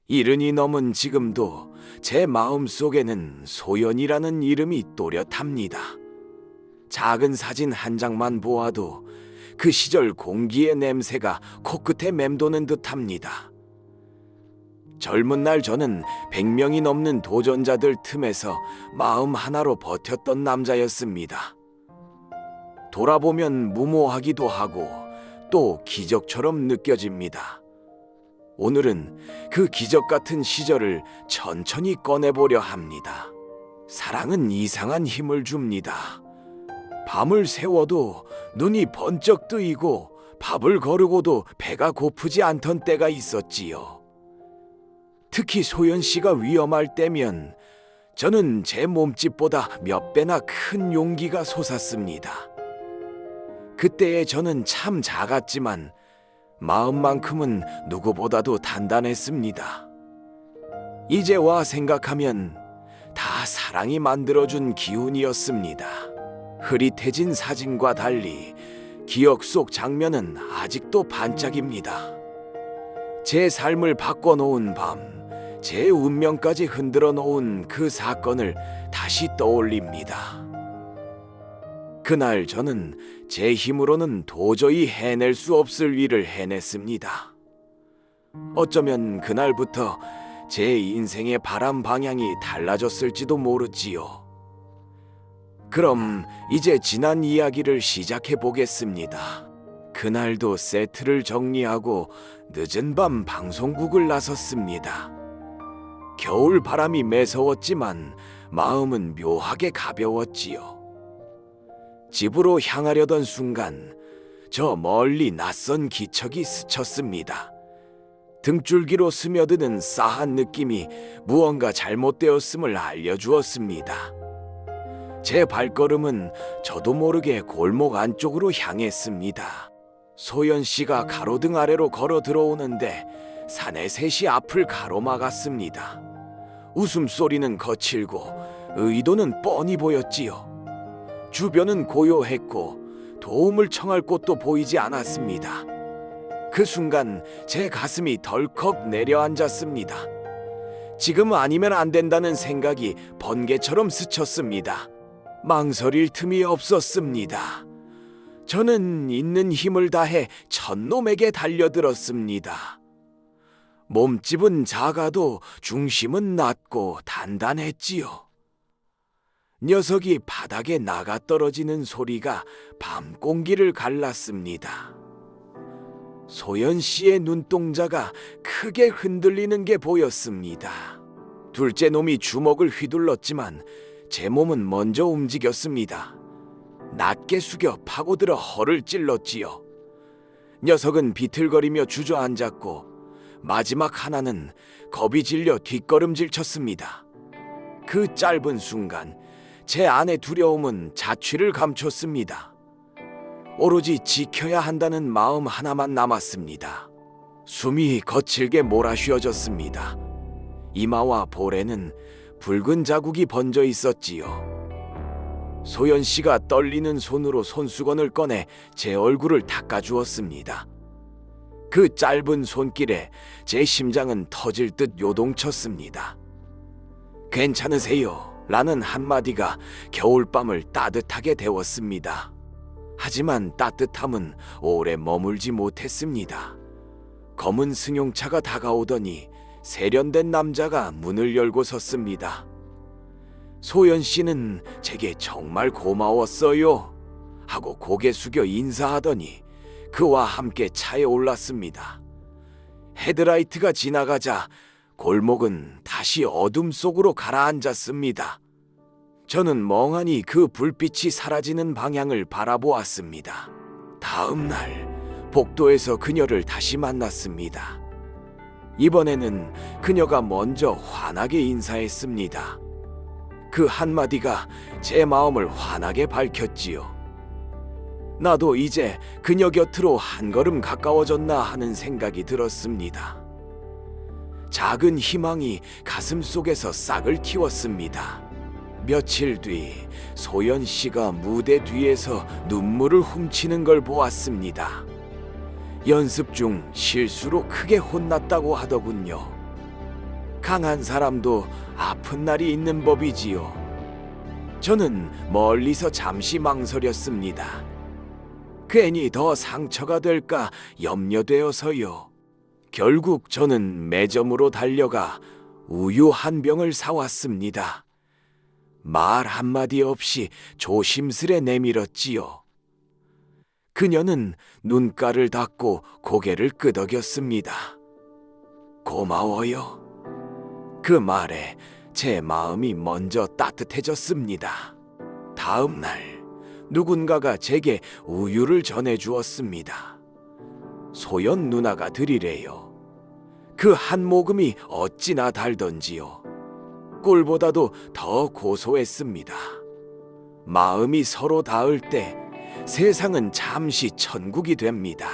70이 넘은 지금도 제 마음속에는 소연이라는 이름이 또렷합니다. 작은 사진 한 장만 보아도 그 시절 공기의 냄새가 코끝에 맴도는 듯합니다. 젊은 날 저는 100명이 넘는 도전자들 틈에서 마음 하나로 버텼던 남자였습니다. 돌아보면 무모하기도 하고 또 기적처럼 느껴집니다. 오늘은 그 기적 같은 시절을 천천히 꺼내보려 합니다. 사랑은 이상한 힘을 줍니다. 밤을 새워도 눈이 번쩍 뜨이고 밥을 거르고도 배가 고프지 않던 때가 있었지요. 특히 소연 씨가 위험할 때면 저는 제 몸집보다 몇 배나 큰 용기가 솟았습니다. 그때의 저는 참 작았지만 마음만큼은 누구보다도 단단했습니다. 이제 와 생각하면 다 사랑이 만들어준 기운이었습니다. 흐릿해진 사진과 달리 기억 속 장면은 아직도 반짝입니다. 제 삶을 바꿔놓은 밤, 제 운명까지 흔들어 놓은 그 사건을 다시 떠올립니다. 그날 저는 제 힘으로는 도저히 해낼 수 없을 일을 해냈습니다. 어쩌면 그날부터 제 인생의 바람 방향이 달라졌을지도 모르지요. 그럼 이제 지난 이야기를 시작해 보겠습니다. 그날도 세트를 정리하고 늦은 밤 방송국을 나섰습니다. 겨울 바람이 매서웠지만 마음은 묘하게 가벼웠지요. 집으로 향하려던 순간 저 멀리 낯선 기척이 스쳤습니다. 등줄기로 스며드는 싸한 느낌이 무언가 잘못되었음을 알려주었습니다. 제 발걸음은 저도 모르게 골목 안쪽으로 향했습니다. 소연 씨가 가로등 아래로 걸어 들어오는데 사내셋이 앞을 가로막았습니다. 웃음소리는 거칠고 의도는 뻔히 보였지요. 주변은 고요했고 도움을 청할 곳도 보이지 않았습니다. 그 순간 제 가슴이 덜컥 내려앉았습니다. 지금 아니면 안 된다는 생각이 번개처럼 스쳤습니다. 망설일 틈이 없었습니다. 저는 있는 힘을 다해 첫 놈에게 달려들었습니다. 몸집은 작아도 중심은 낮고 단단했지요. 녀석이 바닥에 나가 떨어지는 소리가 밤 공기를 갈랐습니다. 소연 씨의 눈동자가 크게 흔들리는 게 보였습니다. 둘째 놈이 주먹을 휘둘렀지만 제 몸은 먼저 움직였습니다. 낮게 숙여 파고들어 허를 찔렀지요. 녀석은 비틀거리며 주저앉았고 마지막 하나는 겁이 질려 뒷걸음질 쳤습니다. 그 짧은 순간 제 안의 두려움은 자취를 감췄습니다. 오로지 지켜야 한다는 마음 하나만 남았습니다. 숨이 거칠게 몰아쉬어졌습니다. 이마와 볼에는 붉은 자국이 번져 있었지요. 소연 씨가 떨리는 손으로 손수건을 꺼내 제 얼굴을 닦아주었습니다. 그 짧은 손길에 제 심장은 터질 듯 요동쳤습니다. 괜찮으세요? 라는 한마디가 겨울밤을 따뜻하게 데웠습니다. 하지만 따뜻함은 오래 머물지 못했습니다. 검은 승용차가 다가오더니 세련된 남자가 문을 열고 섰습니다. 소연 씨는 제게 정말 고마웠어요 하고 고개 숙여 인사하더니 그와 함께 차에 올랐습니다. 헤드라이트가 지나가자 골목은 다시 어둠 속으로 가라앉았습니다. 저는 멍하니 그 불빛이 사라지는 방향을 바라보았습니다. 다음 날 복도에서 그녀를 다시 만났습니다. 이번에는 그녀가 먼저 환하게 인사했습니다. 그 한마디가 제 마음을 환하게 밝혔지요. 나도 이제 그녀 곁으로 한 걸음 가까워졌나 하는 생각이 들었습니다. 작은 희망이 가슴 속에서 싹을 틔웠습니다. 며칠 뒤 소연 씨가 무대 뒤에서 눈물을 훔치는 걸 보았습니다. 연습 중 실수로 크게 혼났다고 하더군요. 강한 사람도 아픈 날이 있는 법이지요. 저는 멀리서 잠시 망설였습니다. 괜히 더 상처가 될까 염려되어서요. 결국 저는 매점으로 달려가 우유 한 병을 사왔습니다. 말 한마디 없이 조심스레 내밀었지요. 그녀는 눈가를 닫고 고개를 끄덕였습니다. 고마워요. 그 말에 제 마음이 먼저 따뜻해졌습니다. 다음 날 누군가가 제게 우유를 전해주었습니다. 소연 누나가 드리래요. 그 한 모금이 어찌나 달던지요. 꿀보다도 더 고소했습니다. 마음이 서로 닿을 때 세상은 잠시 천국이 됩니다.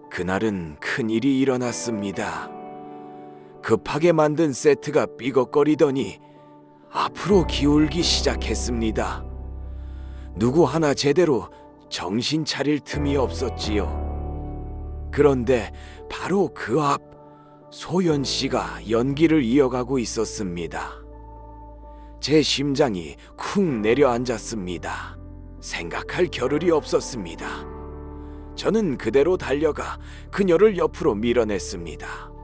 그날은 큰일이 일어났습니다. 급하게 만든 세트가 삐걱거리더니 앞으로 기울기 시작했습니다. 누구 하나 제대로 정신 차릴 틈이 없었지요. 그런데 바로 그 앞 소연 씨가 연기를 이어가고 있었습니다. 제 심장이 쿵 내려앉았습니다. 생각할 겨를이 없었습니다. 저는 그대로 달려가 그녀를 옆으로 밀어냈습니다.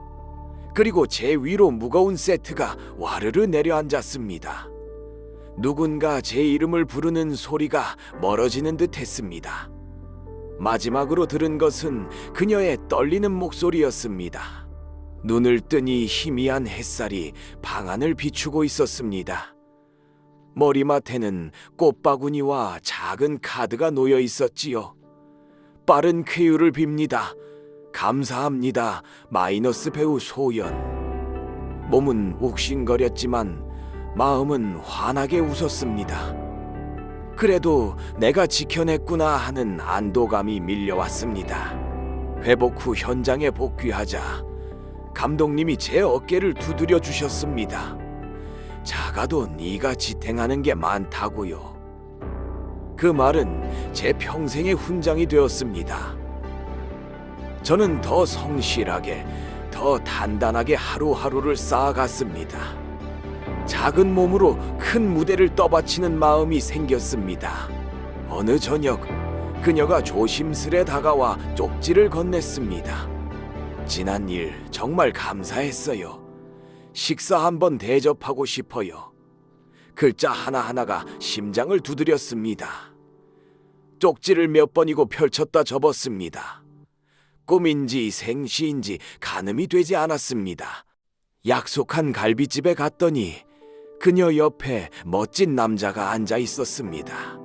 그리고 제 위로 무거운 세트가 와르르 내려앉았습니다. 누군가 제 이름을 부르는 소리가 멀어지는 듯 했습니다. 마지막으로 들은 것은 그녀의 떨리는 목소리였습니다. 눈을 뜨니 희미한 햇살이 방안을 비추고 있었습니다. 머리맡에는 꽃바구니와 작은 카드가 놓여 있었지요. 빠른 쾌유를 빕니다. 감사합니다. 마이너스 배우 소연. 몸은 욱신거렸지만 마음은 환하게 웃었습니다. 그래도 내가 지켜냈구나 하는 안도감이 밀려왔습니다. 회복 후 현장에 복귀하자 감독님이 제 어깨를 두드려 주셨습니다. 작아도 네가 지탱하는 게 많다고요. 그 말은 제 평생의 훈장이 되었습니다. 저는 더 성실하게, 더 단단하게 하루하루를 쌓아갔습니다. 작은 몸으로 큰 무대를 떠받치는 마음이 생겼습니다. 어느 저녁 그녀가 조심스레 다가와 쪽지를 건넸습니다. 지난 일 정말 감사했어요. 식사 한번 대접하고 싶어요. 글자 하나하나가 심장을 두드렸습니다. 쪽지를 몇 번이고 펼쳤다 접었습니다. 꿈인지 생시인지 가늠이 되지 않았습니다. 약속한 갈비집에 갔더니 그녀 옆에 멋진 남자가 앉아 있었습니다.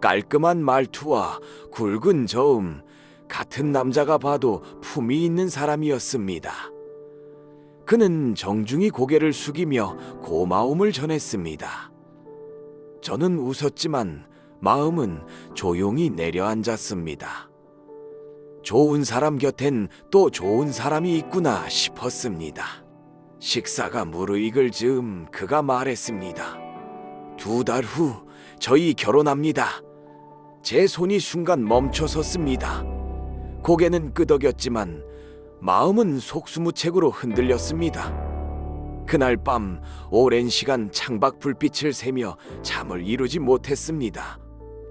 깔끔한 말투와 굵은 저음, 같은 남자가 봐도 품이 있는 사람이었습니다. 그는 정중히 고개를 숙이며 고마움을 전했습니다. 저는 웃었지만 마음은 조용히 내려앉았습니다. 좋은 사람 곁엔 또 좋은 사람이 있구나 싶었습니다. 식사가 무르익을 즈음 그가 말했습니다. 2달 후 저희 결혼합니다. 제 손이 순간 멈춰섰습니다. 고개는 끄덕였지만 마음은 속수무책으로 흔들렸습니다. 그날 밤 오랜 시간 창밖 불빛을 새며 잠을 이루지 못했습니다.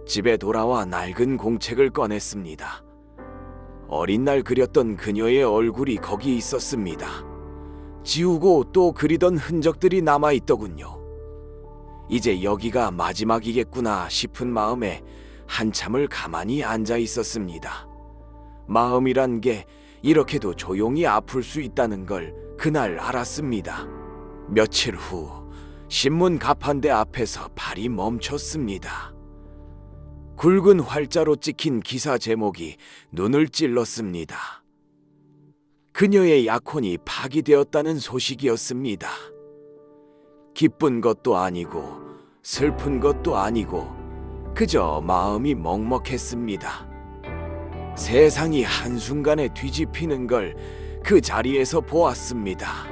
집에 돌아와 낡은 공책을 꺼냈습니다. 어린 날 그렸던 그녀의 얼굴이 거기 있었습니다. 지우고 또 그리던 흔적들이 남아있더군요. 이제 여기가 마지막이겠구나 싶은 마음에 한참을 가만히 앉아 있었습니다. 마음이란 게 이렇게도 조용히 아플 수 있다는 걸 그날 알았습니다. 며칠 후 신문 가판대 앞에서 발이 멈췄습니다. 굵은 활자로 찍힌 기사 제목이 눈을 찔렀습니다. 그녀의 약혼이 파기되었다는 소식이었습니다. 기쁜 것도 아니고 슬픈 것도 아니고 그저 마음이 먹먹했습니다. 세상이 한순간에 뒤집히는 걸 그 자리에서 보았습니다.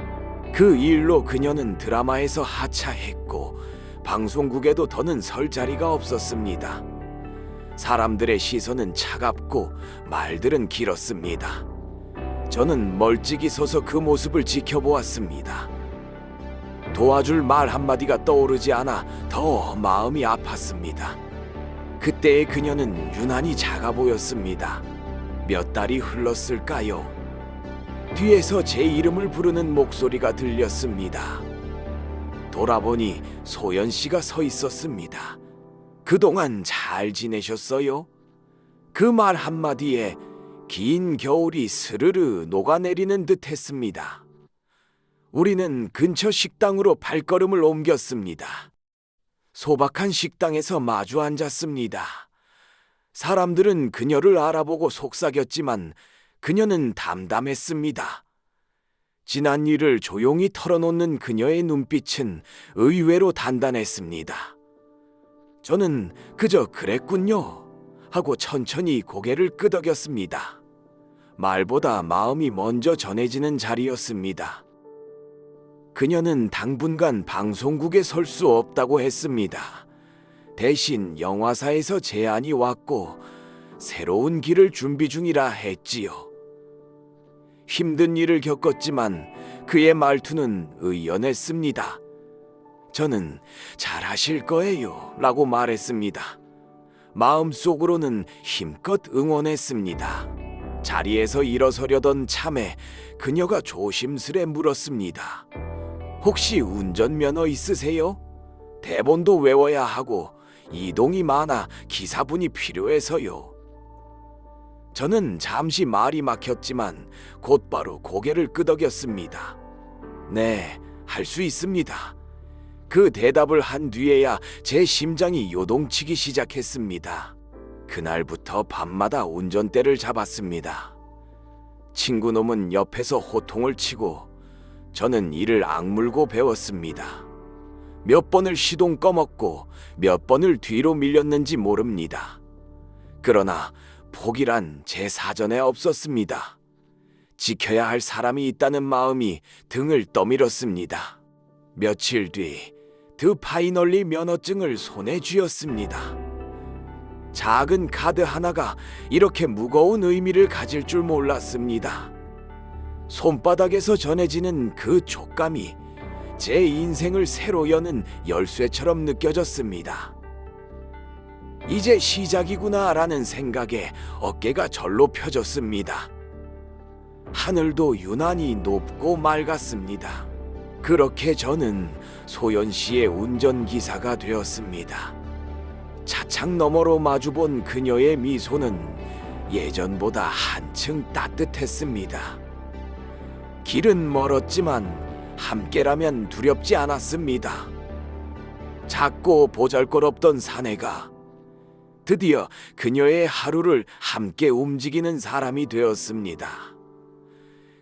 그 일로 그녀는 드라마에서 하차했고 방송국에도 더는 설 자리가 없었습니다. 사람들의 시선은 차갑고 말들은 길었습니다. 저는 멀찍이 서서 그 모습을 지켜보았습니다. 도와줄 말 한마디가 떠오르지 않아 더 마음이 아팠습니다. 그때의 그녀는 유난히 작아 보였습니다. 몇 달이 흘렀을까요? 뒤에서 제 이름을 부르는 목소리가 들렸습니다. 돌아보니 소연 씨가 서 있었습니다. 그동안 잘 지내셨어요? 그 말 한마디에 긴 겨울이 스르르 녹아내리는 듯 했습니다. 우리는 근처 식당으로 발걸음을 옮겼습니다. 소박한 식당에서 마주 앉았습니다. 사람들은 그녀를 알아보고 속삭였지만 그녀는 담담했습니다. 지난 일을 조용히 털어놓는 그녀의 눈빛은 의외로 단단했습니다. 저는 그저 그랬군요 하고 천천히 고개를 끄덕였습니다. 말보다 마음이 먼저 전해지는 자리였습니다. 그녀는 당분간 방송국에 설 수 없다고 했습니다. 대신 영화사에서 제안이 왔고 새로운 길을 준비 중이라 했지요. 힘든 일을 겪었지만 그의 말투는 의연했습니다. 저는 잘하실 거예요 라고 말했습니다. 마음속으로는 힘껏 응원했습니다. 자리에서 일어서려던 참에 그녀가 조심스레 물었습니다. 혹시 운전면허 있으세요? 대본도 외워야 하고 이동이 많아 기사분이 필요해서요. 저는 잠시 말이 막혔지만 곧바로 고개를 끄덕였습니다. 네, 할 수 있습니다. 그 대답을 한 뒤에야 제 심장이 요동치기 시작했습니다. 그날부터 밤마다 운전대를 잡았습니다. 친구놈은 옆에서 호통을 치고 저는 이를 악물고 배웠습니다. 몇 번을 시동 꺼먹고 몇 번을 뒤로 밀렸는지 모릅니다. 그러나 포기란 제 사전에 없었습니다. 지켜야 할 사람이 있다는 마음이 등을 떠밀었습니다. 며칠 뒤 드 파이널리 면허증을 손에 쥐었습니다. 작은 카드 하나가 이렇게 무거운 의미를 가질 줄 몰랐습니다. 손바닥에서 전해지는 그 촉감이 제 인생을 새로 여는 열쇠처럼 느껴졌습니다. 이제 시작이구나라는 생각에 어깨가 절로 펴졌습니다. 하늘도 유난히 높고 맑았습니다. 그렇게 저는 소연 씨의 운전기사가 되었습니다. 차창 너머로 마주본 그녀의 미소는 예전보다 한층 따뜻했습니다. 길은 멀었지만 함께라면 두렵지 않았습니다. 작고 보잘것없던 사내가 드디어 그녀의 하루를 함께 움직이는 사람이 되었습니다.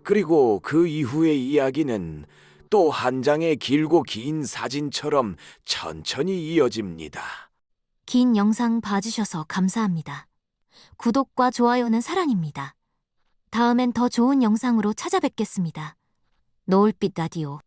그리고 그 이후의 이야기는 또 한 장의 길고 긴 사진처럼 천천히 이어집니다. 긴 영상 봐주셔서 감사합니다. 구독과 좋아요는 사랑입니다. 다음엔 더 좋은 영상으로 찾아뵙겠습니다. 노을빛 라디오